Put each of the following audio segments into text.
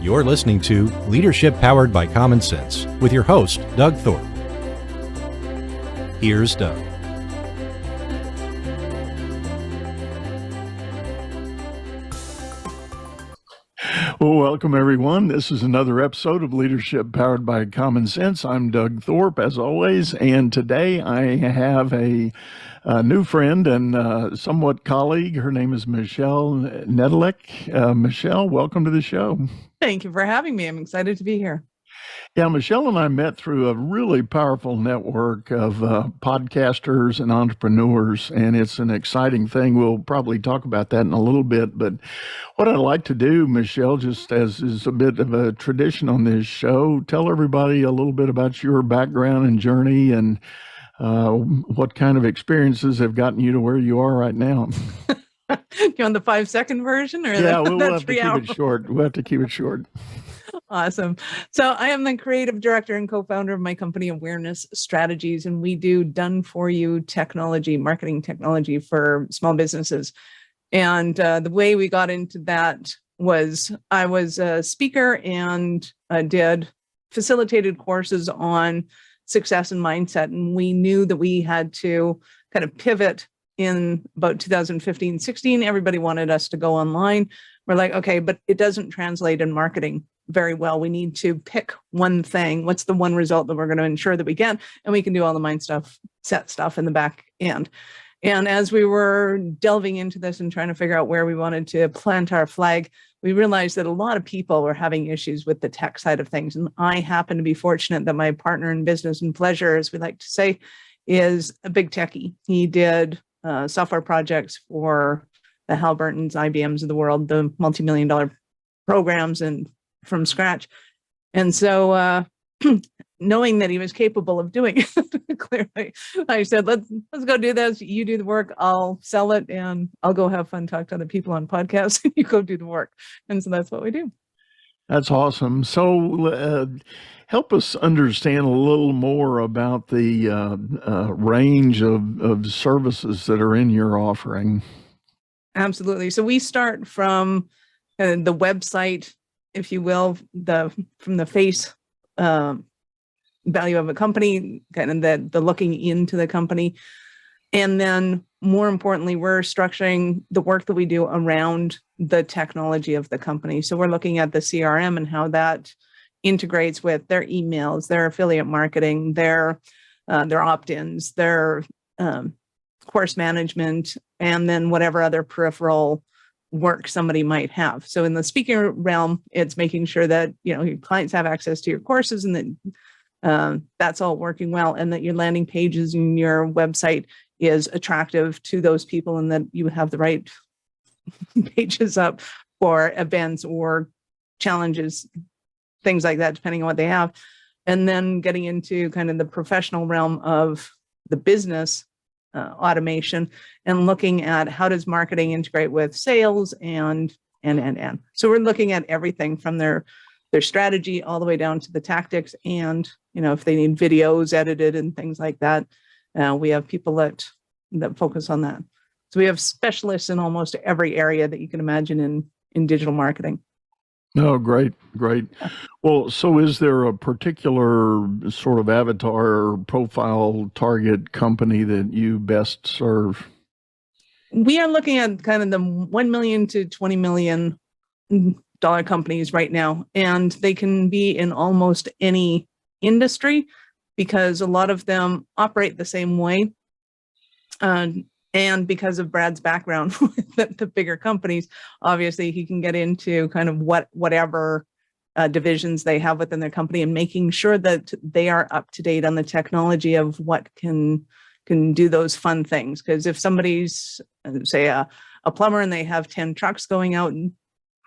You're listening to Leadership Powered by Common Sense with your host, Doug Thorpe. Here's Doug. Well, welcome everyone. This is another episode of Leadership Powered by Common Sense. I'm Doug Thorpe, as always, and today I have a new friend and somewhat colleague. Her name is Michelle Nedelec. Michelle, welcome to the show. Thank you for having me. I'm excited to be here. Yeah, Michelle and I met through a really powerful network of podcasters and entrepreneurs, and it's an exciting thing. We'll probably talk about that in a little bit, but what I'd like to do, Michelle, just as is a bit of a tradition on this show, tell everybody a little bit about your background and journey and what kind of experiences have gotten you to where you are right now. You want the 5-second version? Or yeah, we'll have to 3 keep hours? it short. We'll have to keep it short. Awesome. So I am the creative director and co-founder of my company, Awareness Strategies, and we do done-for-you technology, marketing technology for small businesses. And the way we got into that was I was a speaker and facilitated courses on success and mindset. And we knew that we had to kind of pivot in about 2015-16. Everybody wanted us to go online. We're like, okay, but it doesn't translate in marketing very well. We need to pick one thing. What's the one result that we're going to ensure that we get? And we can do all the mindset stuff in the back end. And as we were delving into this and trying to figure out where we wanted to plant our flag, we realized that a lot of people were having issues with the tech side of things. And I happen to be fortunate that my partner in business and pleasure, as we like to say, is a big techie. He did software projects for the Halliburtons, IBMs of the world, the multi-million-dollar programs and from scratch. And so knowing that he was capable of doing it, clearly, I said, let's go do this. You do the work, I'll sell it, and I'll go have fun, talk to other people on podcasts, and you go do the work. And so that's what we do. That's awesome. So help us understand a little more about the range of services that are in your offering. Absolutely. So we start from the website, if you will, from the face value of a company, kind of the looking into the company. And then more importantly, we're structuring the work that we do around the technology of the company. So we're looking at the CRM and how that integrates with their emails, their affiliate marketing, their opt-ins, their course management, and then whatever other peripheral work somebody might have. So in the speaking realm, it's making sure that your clients have access to your courses and that that's all working well, and that your landing pages and your website is attractive to those people, and that you have the right pages up for events or challenges, things like that, depending on what they have. And then getting into kind of the professional realm of the business automation and looking at how does marketing integrate with sales and. So we're looking at everything from their strategy all the way down to the tactics, and if they need videos edited and things like that, we have people that focus on that. So we have specialists in almost every area that you can imagine in digital marketing. Oh, great. Well, so is there a particular sort of avatar or profile target company that you best serve? We are looking at kind of the $1 million to $20 million companies right now, and they can be in almost any industry because a lot of them operate the same way. And because of Brad's background with the bigger companies, obviously he can get into kind of whatever divisions they have within their company and making sure that they are up to date on the technology of what can do those fun things. Because if somebody's, say, a plumber and they have 10 trucks going out,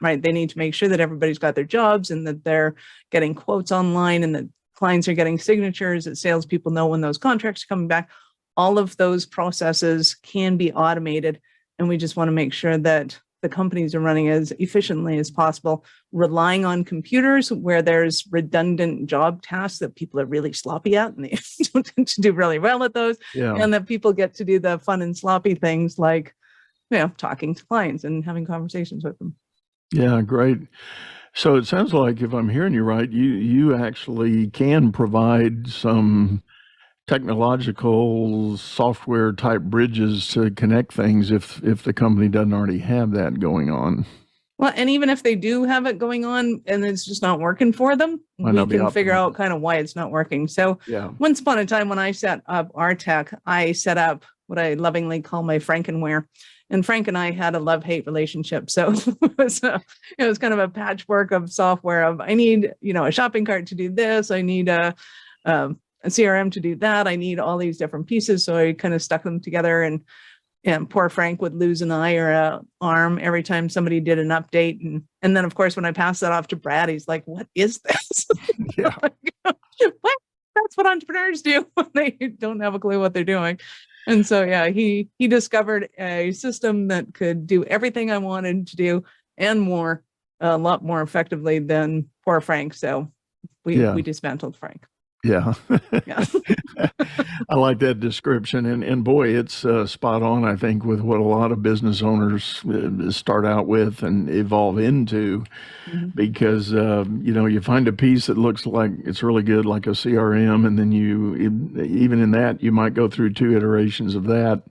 right, they need to make sure that everybody's got their jobs and that they're getting quotes online and that clients are getting signatures, that salespeople know when those contracts are coming back. All of those processes can be automated, and we just want to make sure that the companies are running as efficiently as possible, relying on computers where there's redundant job tasks that people are really sloppy at, and they don't tend to do really well at those, and that people get to do the fun and sloppy things like talking to clients and having conversations with them. Yeah, great. So it sounds like, if I'm hearing you right, you actually can provide some technological software type bridges to connect things if the company doesn't already have that going on. Well, and even if they do have it going on and it's just not working for them, Might we not be can figure out optimized. kind of why it's not working. So Yeah. once upon a time when I set up our tech, I set up what I lovingly call my Frankenware. And Frank and I had a love-hate relationship. So it was kind of a patchwork of software of I need, a shopping cart to do this. I need a CRM to do that. I need all these different pieces. So I kind of stuck them together, and poor Frank would lose an eye or an arm every time somebody did an update. And then, of course, when I passed that off to Brad, he's like, what is this? Yeah. What? That's what entrepreneurs do when they don't have a clue what they're doing. And so, yeah, he discovered a system that could do everything I wanted to do and more, a lot more effectively than poor Frank. So we dismantled Frank. Yeah. Yeah. I like that description. And boy, it's spot on, I think, with what a lot of business owners start out with and evolve into. Mm-hmm. Because, you find a piece that looks like it's really good, like a CRM, and then even in that, you might go through 2 iterations of that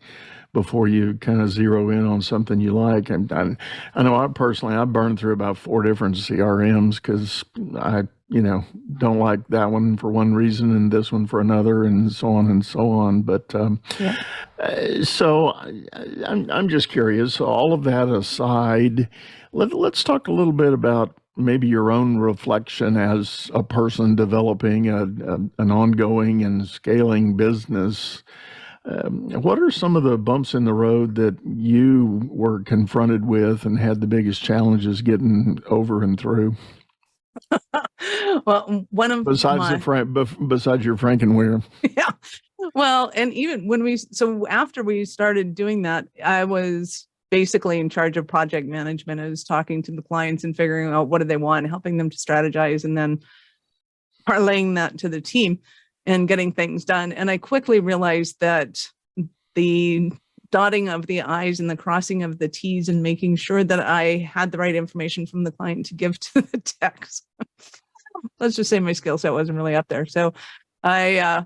before you kind of zero in on something you like. I know I burned through about 4 different CRMs because I, don't like that one for one reason and this one for another, and so on and so on. But so I'm just curious. All of that aside, let's talk a little bit about maybe your own reflection as a person developing an ongoing and scaling business. What are some of the bumps in the road that you were confronted with and had the biggest challenges getting over and through? Well, one of besides your Frankenware. Yeah. Well, and even so after we started doing that, I was basically in charge of project management. I was talking to the clients and figuring out what do they want, helping them to strategize, and then parlaying that to the team and getting things done. And I quickly realized that the dotting of the I's and the crossing of the T's and making sure that I had the right information from the client to give to the techs. Let's just say my skill set wasn't really up there. So I,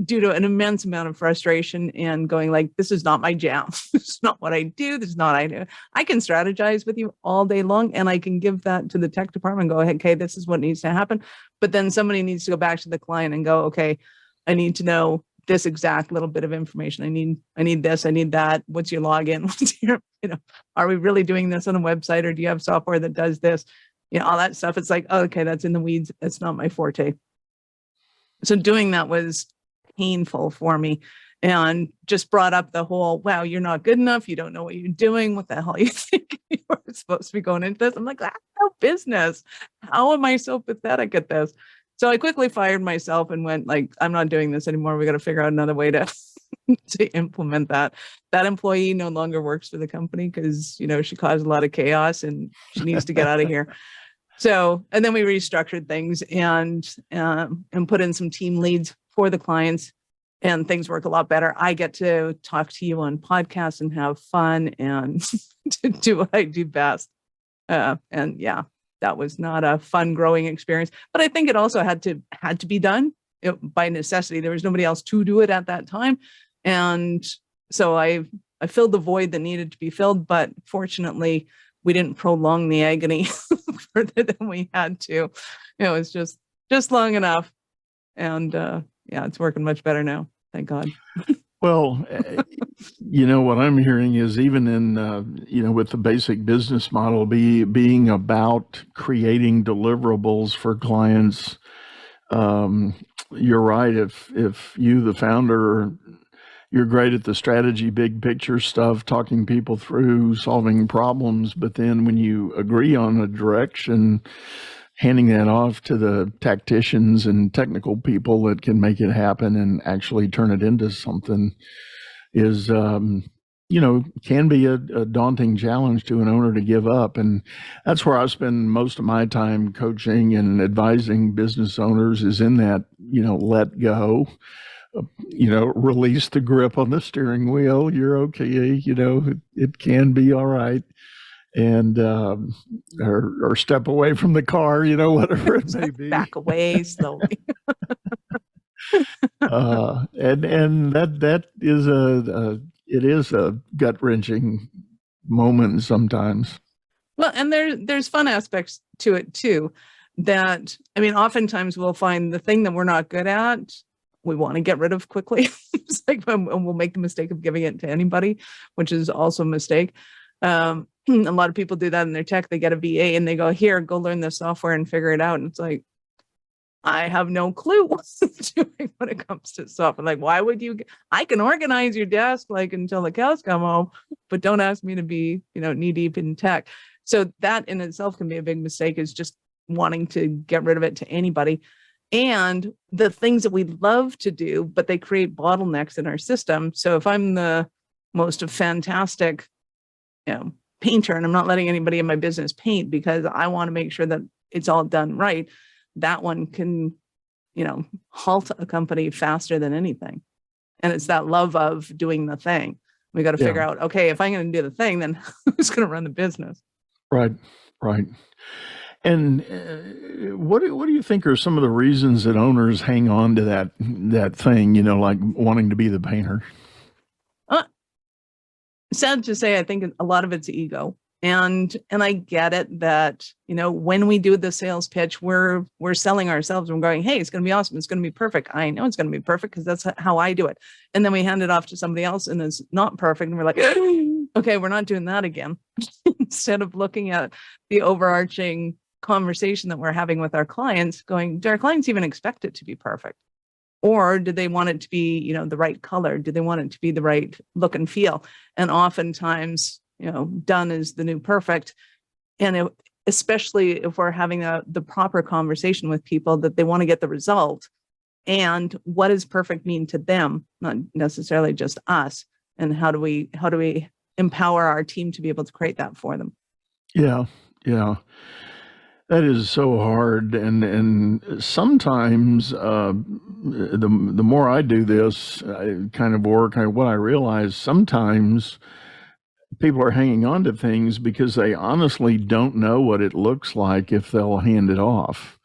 due to an immense amount of frustration and going like, this is not my jam. This is not what I do. This is not what I do. I can strategize with you all day long and I can give that to the tech department and go, okay, this is what needs to happen. But then somebody needs to go back to the client and go, okay, I need to know this exact little bit of information. I need this, I need that. What's your login? What's your, are we really doing this on a website, or do you have software that does this? All that stuff. It's like, oh, okay, that's in the weeds. That's not my forte. So doing that was painful for me, and just brought up the whole, wow, you're not good enough. You don't know what you're doing. What the hell you think you were supposed to be going into this? I'm like, that's no business. How am I so pathetic at this? So I quickly fired myself and went like, I'm not doing this anymore. We got to figure out another way to implement that. That employee no longer works for the company because, she caused a lot of chaos and she needs to get out of here. So, and then we restructured things and put in some team leads for the clients, and things work a lot better. I get to talk to you on podcasts and have fun and to do what I do best. And yeah, that was not a fun growing experience, but I think it also had to be done by necessity. There was nobody else to do it at that time. And so I filled the void that needed to be filled, but fortunately we didn't prolong the agony further than we had to. It was just long enough. And it's working much better now. Thank God. Well, what I'm hearing is even in, with the basic business model being about creating deliverables for clients, you're right. If you, the founder, you're great at the strategy, big picture stuff, talking people through, solving problems, but then when you agree on a direction, handing that off to the tacticians and technical people that can make it happen and actually turn it into something is, can be a daunting challenge to an owner to give up. And that's where I spend most of my time coaching and advising business owners, is in that, let go, release the grip on the steering wheel. You're okay. It can be all right. and or step away from the car, whatever it may be. Back away slowly. And that is it is a gut wrenching moment sometimes. Well, and there's fun aspects to it too. That, I mean, oftentimes we'll find the thing that we're not good at, we want to get rid of quickly. It's like, and we'll make the mistake of giving it to anybody, which is also a mistake. A lot of people do that in their tech. They get a VA and they go, here, go learn the software and figure it out. And it's like, I have no clue what I'm doing when it comes to software. Like, why would you? I can organize your desk like until the cows come home, but don't ask me to be, knee deep in tech. So that in itself can be a big mistake, is just wanting to get rid of it to anybody. And the things that we love to do, but they create bottlenecks in our system. So if I'm the most fantastic, painter, and I'm not letting anybody in my business paint because I want to make sure that it's all done right, that one can, halt a company faster than anything. And it's that love of doing the thing. We got to figure out, okay, if I'm going to do the thing, then who's going to run the business? Right. And what do you think are some of the reasons that owners hang on to that thing, like wanting to be the painter? Sad to say, I think a lot of it's ego. And I get it that, when we do the sales pitch, we're selling ourselves. We're going, hey, it's going to be awesome. It's going to be perfect. I know it's going to be perfect because that's how I do it. And then we hand it off to somebody else and it's not perfect. And we're like, okay, we're not doing that again. Instead of looking at the overarching conversation that we're having with our clients, going, do our clients even expect it to be perfect? Or do they want it to be, the right color? Do they want it to be the right look and feel? And oftentimes, done is the new perfect. And especially if we're having the proper conversation with people, that they want to get the result. And what does perfect mean to them, not necessarily just us? And how do we empower our team to be able to create that for them? Yeah. That is so hard, and sometimes the more I do this kind of work, what I realize, sometimes people are hanging on to things because they honestly don't know what it looks like if they'll hand it off.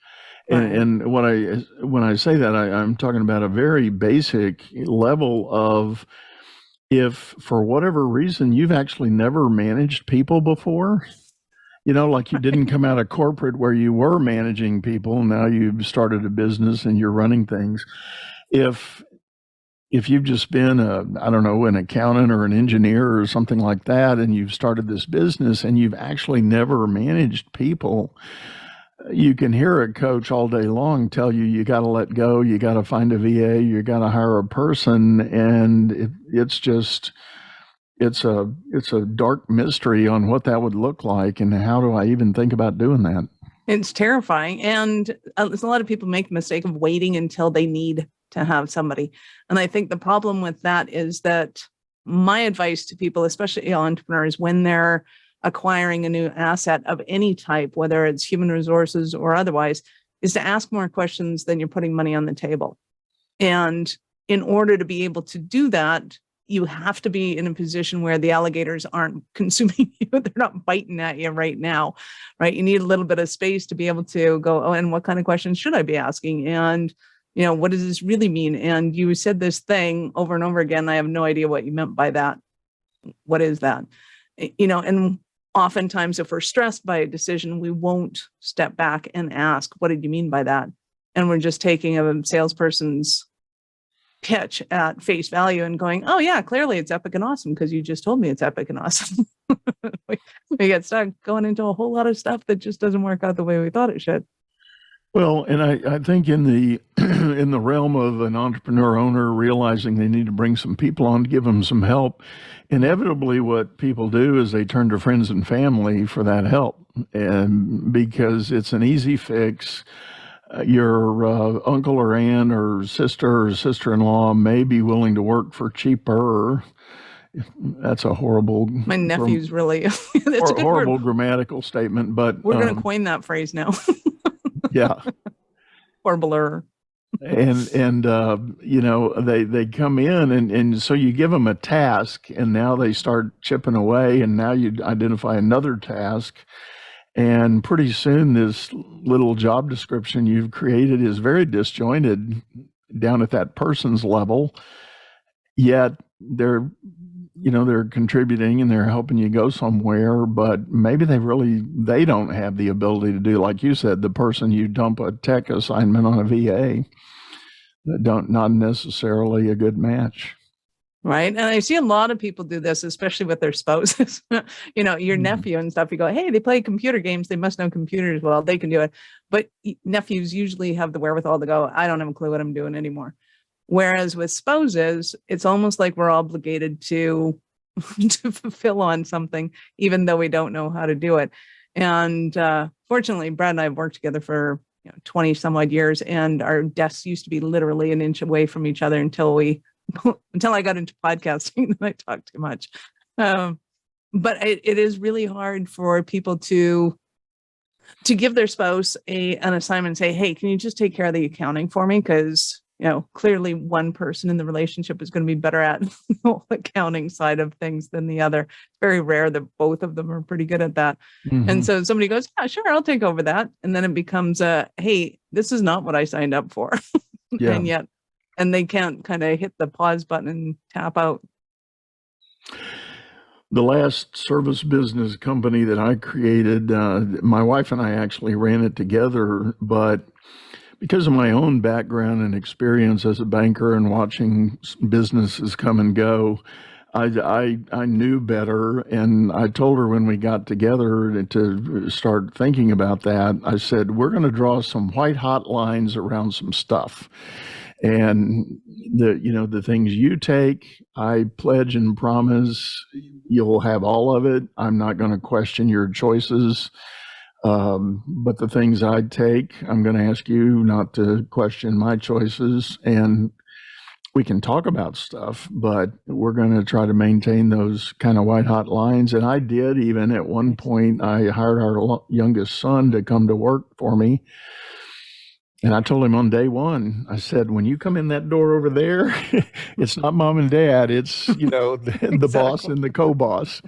Right. And when I say that, I'm talking about a very basic level of, if for whatever reason you've actually never managed people before. Like you didn't come out of corporate where you were managing people. Now you've started a business and you're running things. If you've just been an accountant or an engineer or something like that, and you've started this business and you've actually never managed people, you can hear a coach all day long tell you got to let go, you got to find a VA, you got to hire a person, and it's a dark mystery on what that would look like, and how do I even think about doing that? It's terrifying. And a lot of people make the mistake of waiting until they need to have somebody. And I think the problem with that is that my advice to people, especially entrepreneurs, when they're acquiring a new asset of any type, whether it's human resources or otherwise, is to ask more questions than you're putting money on the table. And in order to be able to do that, you have to be in a position where the alligators aren't consuming you. They're not biting at you right now, right? You need a little bit of space to be able to go, oh, and what kind of questions should I be asking? And, what does this really mean? And you said this thing over and over again. I have no idea what you meant by that. What is that? And oftentimes if we're stressed by a decision, we won't step back and ask, what did you mean by that? And we're just taking a salesperson's pitch at face value and going, oh yeah, clearly it's epic and awesome because you just told me it's epic and awesome. we get stuck going into a whole lot of stuff that just doesn't work out the way we thought it should. Well, and I think in the in the realm of an entrepreneur owner realizing they need to bring some people on to give them some help, inevitably what people do is they turn to friends and family for that help, and because it's an easy fix. Your uncle or aunt or sister-in-law may be willing to work for cheaper. That's a horrible. My nephew's really. It's a good horrible word. Grammatical statement, but we're going to coin that phrase now. Yeah. Horribler. and they come in, and so you give them a task, and now they start chipping away, and now you identify another task, and pretty soon this little job description you've created is very disjointed down at that person's level, yet they're contributing and they're helping you go somewhere, but maybe they don't have the ability to do, like you said, the person you dump a tech assignment on a VA, not necessarily a good match. Right. And I see a lot of people do this, especially with their spouses. Your nephew and stuff, you go, hey, they play computer games. They must know computers well. They can do it. But nephews usually have the wherewithal to go, I don't have a clue what I'm doing anymore. Whereas with spouses, it's almost like we're obligated to fulfill on something, even though we don't know how to do it. And fortunately, Brad and I have worked together for 20 some odd years, and our desks used to be literally an inch away from each other until I got into podcasting, and I talked too much. But it is really hard for people to give their spouse an assignment and say, hey, can you just take care of the accounting for me? Because clearly one person in the relationship is going to be better at the accounting side of things than the other. It's very rare that both of them are pretty good at that. Mm-hmm. And so somebody goes, yeah, sure, I'll take over that. And then it becomes hey, this is not what I signed up for. Yeah. And they can't kind of hit the pause button and tap out. The last service business company that I created, my wife and I actually ran it together, but because of my own background and experience as a banker and watching businesses come and go, I knew better, and I told her when we got together to start thinking about that, I said, we're going to draw some white hot lines around some stuff. And the things you take, I pledge and promise you'll have all of it. I'm not going to question your choices. But the things I take, I'm going to ask you not to question my choices, and we can talk about stuff, but we're going to try to maintain those kind of white hot lines. And I did. Even at one point, I hired our youngest son to come to work for me. And I told him on day one, I said, when you come in that door over there, it's not mom and dad, it's, the boss and the co-boss.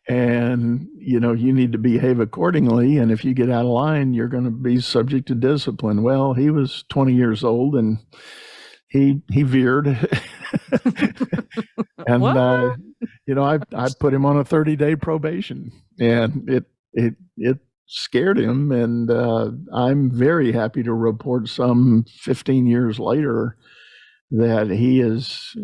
And, you need to behave accordingly. And if you get out of line, you're going to be subject to discipline. Well, he was 20 years old and he veered. And, I put him on a 30-day probation, and it scared him. And I'm very happy to report some 15 years later that he has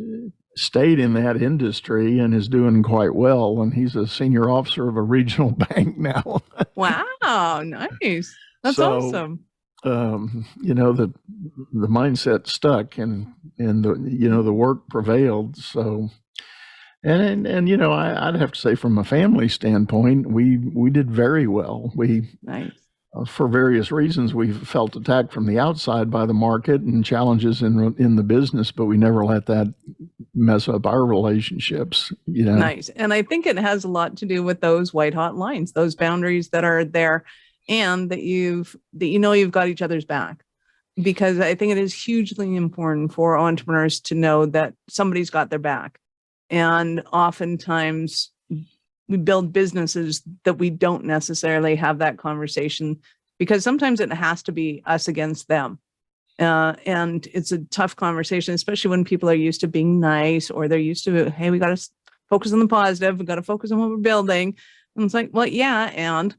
stayed in that industry and is doing quite well. And he's a senior officer of a regional bank now. Wow, nice. That's awesome. The mindset stuck, and the work prevailed. So, and I'd have to say, from a family standpoint, we did very well. Nice. For various reasons, we felt attacked from the outside by the market and challenges in the business, but we never let that mess up our relationships. Nice. And I think it has a lot to do with those white hot lines, those boundaries that are there, and that you've got each other's back. Because I think it is hugely important for entrepreneurs to know that somebody's got their back. And oftentimes we build businesses that we don't necessarily have that conversation, because sometimes it has to be us against them. And it's a tough conversation, especially when people are used to being nice, or they're used to, hey, we got to focus on the positive. We got to focus on what we're building. And it's like, well, yeah. And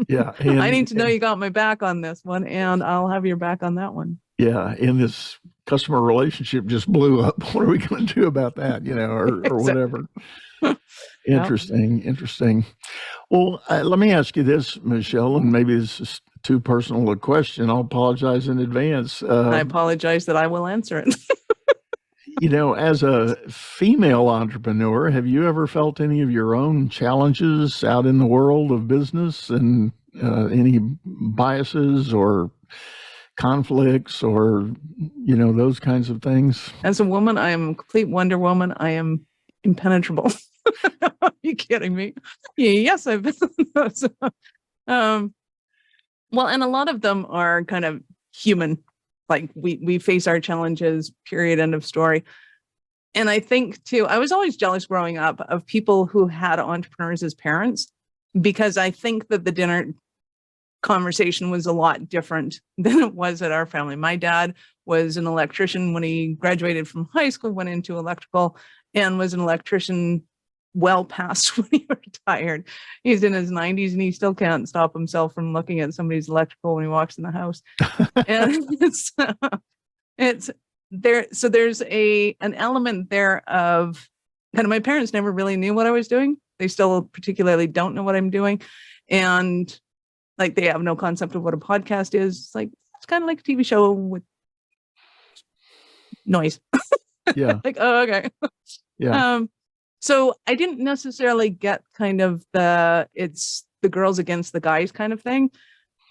yeah, I need to know you got my back on this one, and I'll have your back on that one. Yeah. And this customer relationship just blew up. What are we going to do about that? Or whatever. Interesting. Well, let me ask you this, Michelle, and maybe this is too personal a question. I'll apologize in advance. I apologize that I will answer it. As a female entrepreneur, have you ever felt any of your own challenges out in the world of business, and any biases or conflicts or, those kinds of things? As a woman, I am a complete Wonder Woman. I am impenetrable. Are you kidding me? Yes, I've been. Well, and a lot of them are kind of human like we face our challenges, period, end of story. And I think too, I was always jealous growing up of people who had entrepreneurs as parents, because I think that the dinner conversation was a lot different than it was at our family. My dad was an electrician when he graduated from high school, went into electrical, and was an electrician well past when he retired. He's in his 90s and he still can't stop himself from looking at somebody's electrical when he walks in the house. And it's there. So there's an element there of kind of, my parents never really knew what I was doing. They still particularly don't know what I'm doing. And like, they have no concept of what a podcast is. It's like, it's kind of like a TV show with noise. Yeah. Like, oh, okay. Yeah. So I didn't necessarily get kind of it's the girls against the guys kind of thing.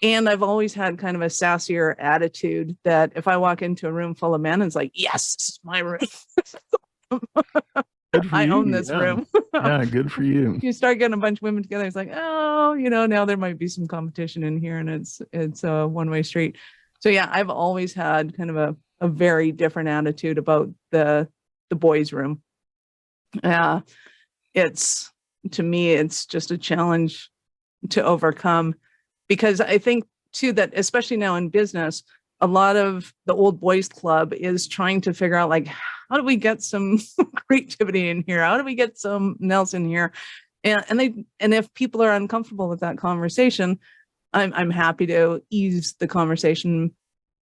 And I've always had kind of a sassier attitude that if I walk into a room full of men, it's like, yes, this is my room. I own this room. Yeah, good for you. You start getting a bunch of women together, it's like, oh, now there might be some competition in here, and it's a one-way street. So yeah, I've always had kind of a very different attitude about the boys' room. To me, it's just a challenge to overcome, because I think too that especially now in business, a lot of the old boys club is trying to figure out, like, how do we get some creativity in here? How do we get some else in here? And if people are uncomfortable with that conversation, I'm happy to ease the conversation,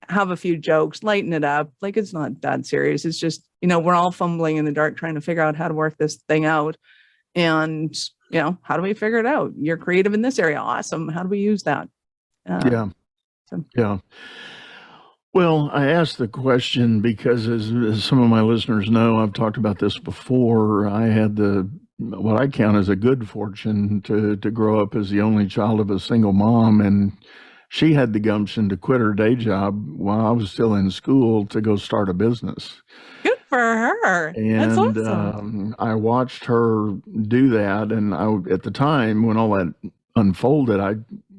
have a few jokes, lighten it up. Like, it's not that serious. It's just, we're all fumbling in the dark trying to figure out how to work this thing out. And, how do we figure it out? You're creative in this area. Awesome. How do we use that? Yeah. Well, I asked the question because as some of my listeners know, I've talked about this before. I had what I count as a good fortune to grow up as the only child of a single mom, and she had the gumption to quit her day job while I was still in school to go start a business. Good for her. And that's awesome. I watched her do that. And at the time when all that unfolded, I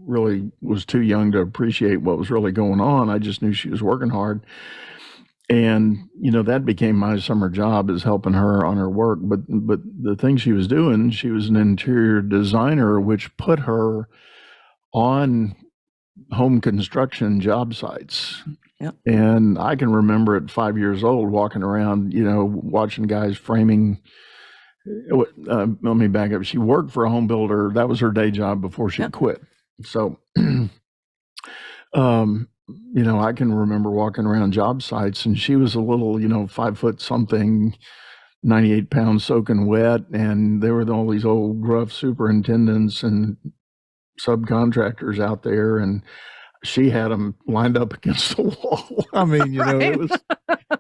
really was too young to appreciate what was really going on. I just knew she was working hard. And, that became my summer job, is helping her on her work. But the thing she was doing, she was an interior designer, which put her on home construction job sites. Yep. And I can remember at 5 years old walking around, watching guys framing. Let me back up. She worked for a home builder. That was her day job before she quit. So, I can remember walking around job sites, and she was a little, 5 foot something, 98 pounds soaking wet. And there were all these old gruff superintendents and subcontractors out there, and she had them lined up against the wall. I mean, Right.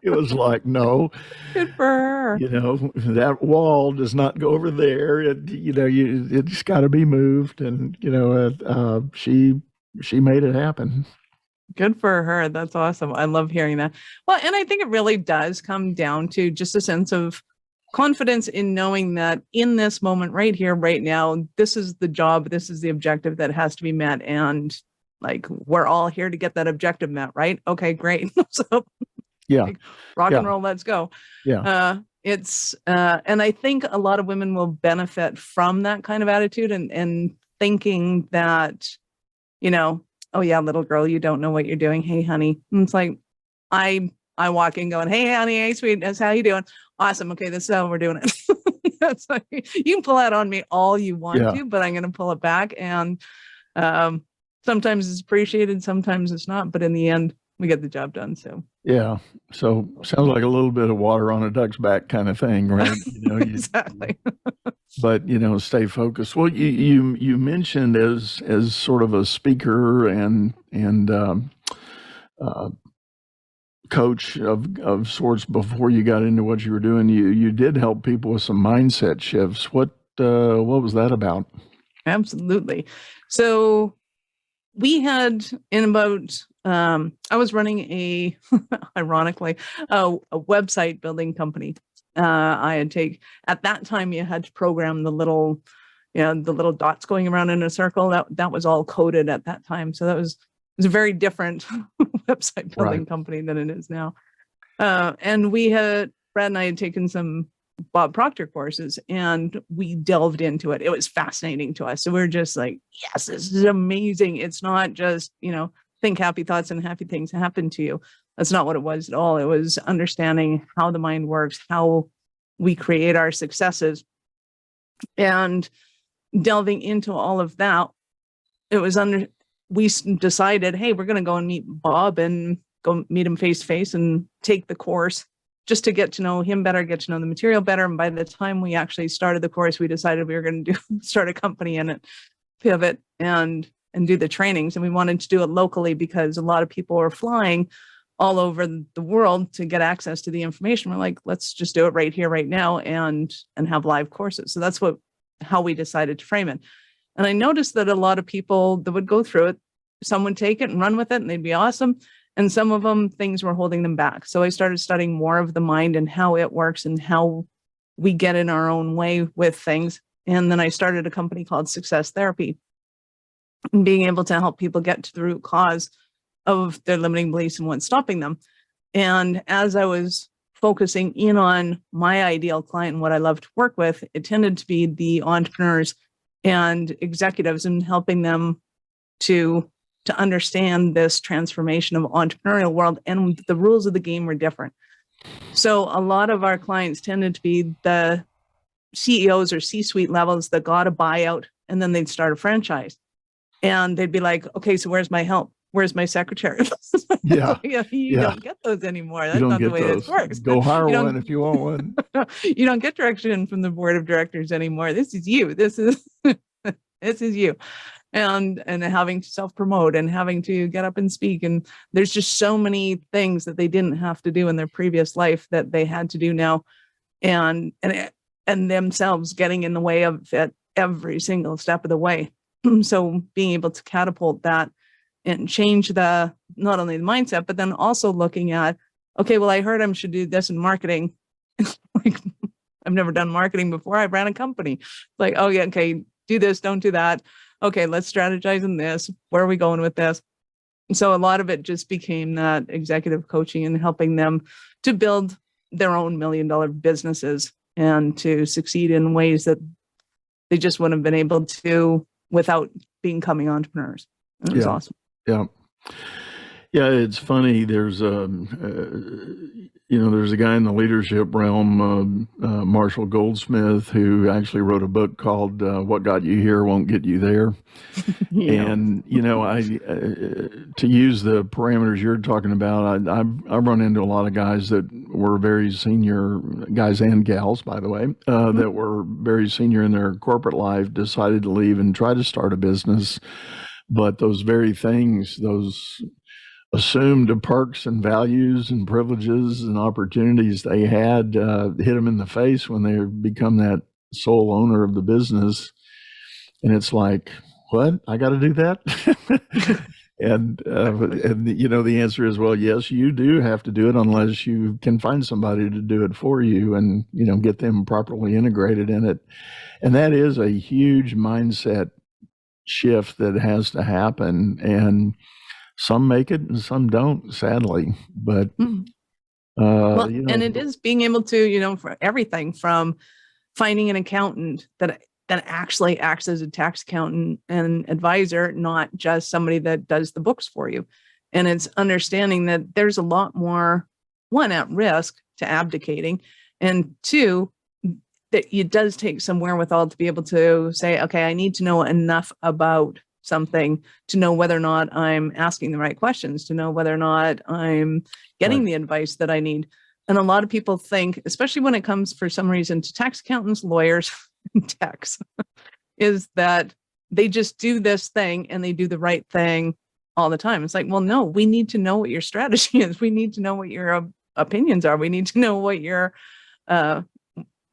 it was like, no, Good for her. That wall does not go over there. It's got to be moved. And, she made it happen. Good for her. That's awesome. I love hearing that. Well, and I think it really does come down to just a sense of confidence in knowing that in this moment right here, right now, this is the job, this is the objective that has to be met. And like, we're all here to get that objective met, right? Okay, great. So Yeah. like, rock and roll, let's go. Yeah. And I think a lot of women will benefit from that kind of attitude and thinking that, oh yeah, little girl, you don't know what you're doing. Hey, honey. And it's like, I walk in going, hey, honey, hey, sweetness, how you doing? Awesome. Okay, this is how we're doing it. That's like, you can pull that on me all you want to, but I'm going to pull it back. And sometimes it's appreciated, sometimes it's not. But in the end, we get the job done. So yeah. So sounds like a little bit of water on a duck's back kind of thing, right? Exactly. But stay focused. Well, you mentioned as sort of a speaker and coach of sorts before you got into what you were doing. You did help people with some mindset shifts. What was that about? Absolutely. So we had I was running ironically, a website building company. At that time you had to program the little dots going around in a circle. That was all coded at that time. So that was was a very different website building company than it is now. And Brad and I had taken some Bob Proctor courses, and we delved into it. It was fascinating to us. So we're just like, yes, this is amazing. It's not just, think happy thoughts and happy things happen to you. That's not what it was at all. It was understanding how the mind works, how we create our successes, and delving into all of that. It was we decided, hey, we're going to go and meet Bob and go meet him face to face and take the course just to get to know him better, get to know the material better. And by the time we actually started the course, we decided we were going to start a company in it, pivot and do the trainings. And we wanted to do it locally because a lot of people were flying all over the world to get access to the information. We're like, let's just do it right here, right now, and have live courses. So that's how we decided to frame it. And I noticed that a lot of people that would go through it, some would take it and run with it and they'd be awesome. And some of them, things were holding them back. So I started studying more of the mind and how it works and how we get in our own way with things. And then I started a company called Success Therapy, and being able to help people get to the root cause of their limiting beliefs and what's stopping them. And as I was focusing in on my ideal client and what I love to work with, it tended to be the entrepreneurs and executives, and helping them to understand this transformation of entrepreneurial world, and the rules of the game were different. So a lot of our clients tended to be the CEOs or C-suite levels that got a buyout, and then they'd start a franchise. And they'd be like, okay, so where's my help? Where's my secretary? You don't get those anymore. That's not the way this works. Go hire one if you want one. You don't get direction from the board of directors anymore. This is you. This is you. And having to self-promote and having to get up and speak. And there's just so many things that they didn't have to do in their previous life that they had to do now. And themselves getting in the way of it every single step of the way. So being able to catapult that and change not only the mindset, but then also looking at, okay, well, I heard I should do this in marketing. Like, I've never done marketing before. I ran a company. Like, oh yeah, okay, do this, don't do that. Okay, let's strategize in this. Where are we going with this? And so a lot of it just became that executive coaching and helping them to build their own $1 million businesses and to succeed in ways that they just wouldn't have been able to without becoming entrepreneurs. And it was awesome. Yeah. Yeah, it's funny. There's there's a guy in the leadership realm, Marshall Goldsmith, who actually wrote a book called "What Got You Here Won't Get You There." And I to use the parameters you're talking about, I run into a lot of guys that were very senior, guys and gals, by the way, that were very senior in their corporate life, decided to leave and try to start a business, but those very things, those assumed perks and values and privileges and opportunities they had hit them in the face when they become that sole owner of the business. And it's like, what? I got to do that? and the answer is, well, yes, you do have to do it unless you can find somebody to do it for you and, get them properly integrated in it. And that is a huge mindset shift that has to happen. And some make it and some don't, sadly. But and it is being able to, for everything from finding an accountant that actually acts as a tax accountant and advisor, not just somebody that does the books for you. And it's understanding that there's a lot more, one, at risk to abdicating, and two, that it does take some wherewithal to be able to say, okay, I need to know enough about something to know whether or not I'm asking the right questions, to know whether or not I'm getting the advice that I need. And a lot of people think, especially when it comes for some reason to tax accountants, lawyers, and techs, is that they just do this thing and they do the right thing all the time. It's like, well, no, we need to know what your strategy is. We need to know what your opinions are. We need to know what your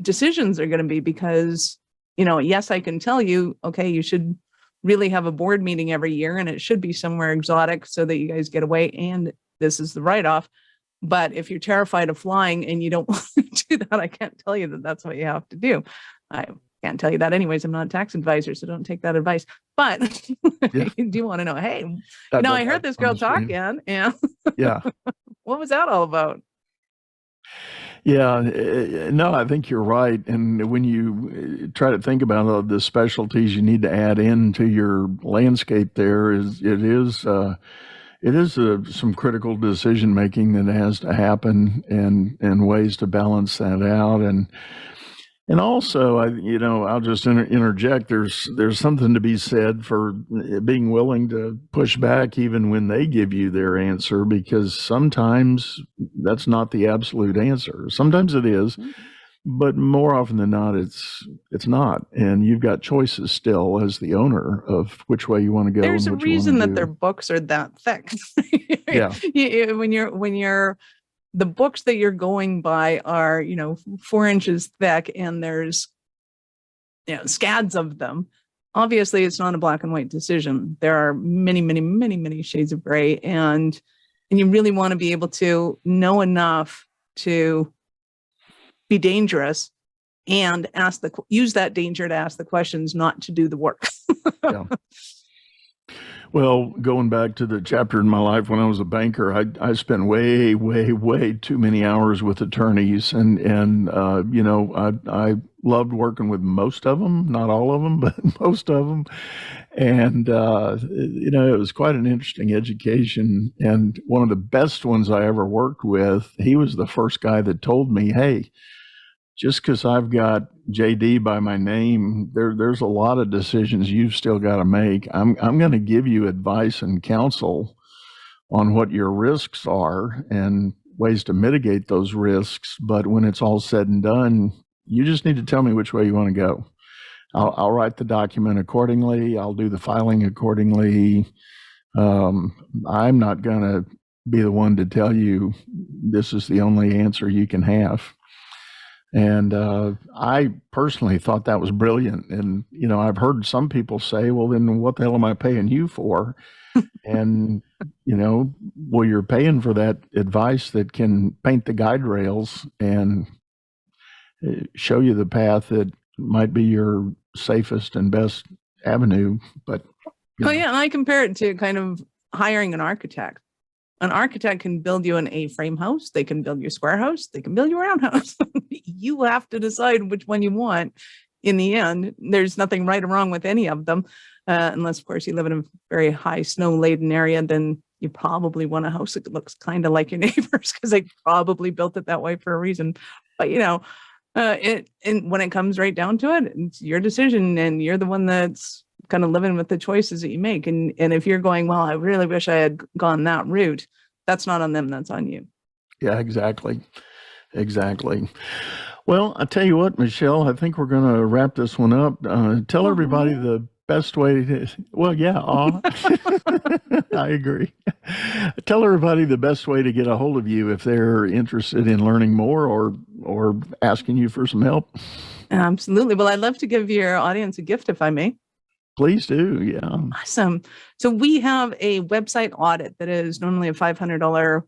decisions are going to be, because, yes, I can tell you, okay, you should really have a board meeting every year and it should be somewhere exotic so that you guys get away and this is the write-off. But if you're terrified of flying and you don't want to do that, I can't tell you that that's what you have to do. Can't tell you that anyways. I'm not a tax advisor, so don't take that advice. But Yeah. you do want to know, hey, I heard this on girl the screen. talking, and Yeah. what was that all about? Yeah, no, I think you're right. And when you try to think about the specialties you need to add into your landscape, it is some critical decision making that has to happen, and ways to balance that out. And also, I'll just interject. There's something to be said for being willing to push back even when they give you their answer, because sometimes that's not the absolute answer. Sometimes it is, but more often than not, it's not. And you've got choices still as the owner of which way you want to go. There's and a what you want reason to that do. their books are that thick. Yeah. When you're the books that you're going by are 4 inches thick, and there's scads of them. Obviously, it's not a black and white decision. There are many, many, many, many shades of gray, and you really want to be able to know enough to be dangerous and use that danger to ask the questions, not to do the work. Yeah. Well, going back to the chapter in my life when I was a banker, I spent way, way, way too many hours with attorneys, and I loved working with most of them, not all of them, but most of them, and it was quite an interesting education. And one of the best ones I ever worked with, he was the first guy that told me, "Hey, just because I've got JD by my name, there's a lot of decisions you've still got to make. I'm going to give you advice and counsel on what your risks are and ways to mitigate those risks. But when it's all said and done, you just need to tell me which way you want to go. I'll write the document accordingly. I'll do the filing accordingly. I'm not going to be the one to tell you this is the only answer you can have." And I personally thought that was brilliant. And, I've heard some people say, well, then what the hell am I paying you for? And, well, you're paying for that advice that can paint the guide rails and show you the path that might be your safest and best avenue. But, Oh, yeah. And I compare it to kind of hiring an architect. An architect can build you an A-frame house. They can build you a square house. They can build you a round house. You have to decide which one you want. In the end, there's nothing right or wrong with any of them. Unless, of course, you live in a very high snow-laden area, then you probably want a house that looks kind of like your neighbors, because they probably built it that way for a reason. But, and when it comes right down to it, it's your decision, and you're the one that's kind of living with the choices that you make. And if you're going, well, I really wish I had gone that route, that's not on them, that's on you. Yeah, exactly. Well, I tell you what, Michelle, I think we're going to wrap this one up. Tell everybody the best way to, well, yeah, I agree. Tell everybody the best way to get a hold of you if they're interested in learning more or asking you for some help. Absolutely. Well, I'd love to give your audience a gift, if I may. Please do. Yeah. Awesome. So we have a website audit that is normally a $500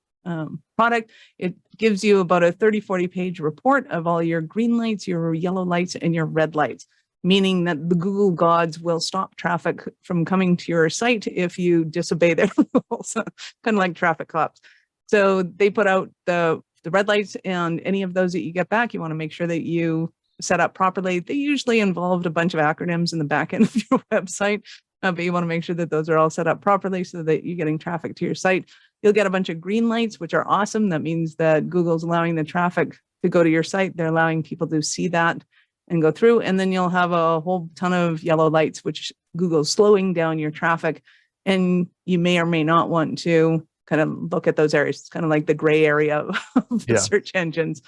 product. It gives you about a 40 page report of all your green lights, your yellow lights, and your red lights, meaning that the Google gods will stop traffic from coming to your site if you disobey their rules, kind of like traffic cops. So they put out the red lights, and any of those that you get back, you want to make sure that you set up properly. They usually involved a bunch of acronyms in the back end of your website, but you want to make sure that those are all set up properly so that you're getting traffic to your site. You'll get a bunch of green lights, which are awesome. That means that Google's allowing the traffic to go to your site. They're allowing people to see that and go through. And then you'll have a whole ton of yellow lights, which Google's slowing down your traffic. And you may or may not want to kind of look at those areas. It's kind of like the gray area of the search engines.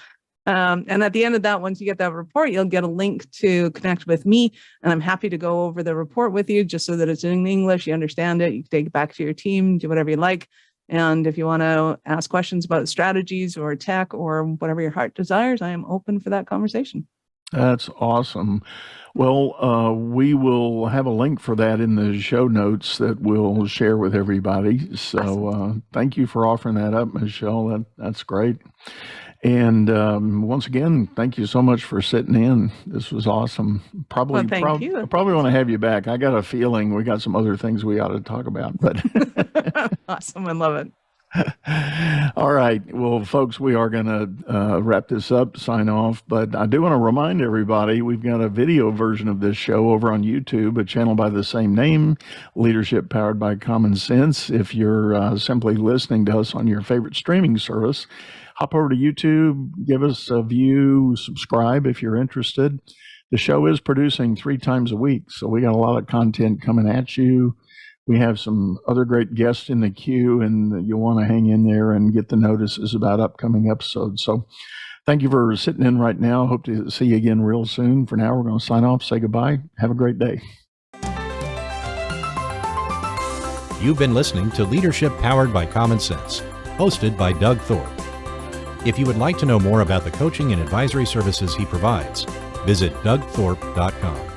And at the end of that, once you get that report, you'll get a link to connect with me. And I'm happy to go over the report with you just so that it's in English, you understand it, you can take it back to your team, do whatever you like. And if you want to ask questions about strategies or tech or whatever your heart desires, I am open for that conversation. That's awesome. Well, we will have a link for that in the show notes that we'll share with everybody. So thank you for offering that up, Michelle. That's great. And once again, thank you so much for sitting in. This was awesome. Probably, Well, thank you. I probably want to have you back. I got a feeling we got some other things we ought to talk about. But Awesome. I love it. all right. Well, folks, we are going to wrap this up, sign off. But I do want to remind everybody we've got a video version of this show over on YouTube, a channel by the same name, Leadership Powered by Common Sense. If you're simply listening to us on your favorite streaming service, hop over to YouTube, give us a view, subscribe if you're interested. The show is producing 3 times a week, so we got a lot of content coming at you. We have some other great guests in the queue, and you'll want to hang in there and get the notices about upcoming episodes. So thank you for sitting in right now. Hope to see you again real soon. For now, we're going to sign off, say goodbye. Have a great day. You've been listening to Leadership Powered by Common Sense, hosted by Doug Thorpe. If you would like to know more about the coaching and advisory services he provides, visit dougthorpe.com.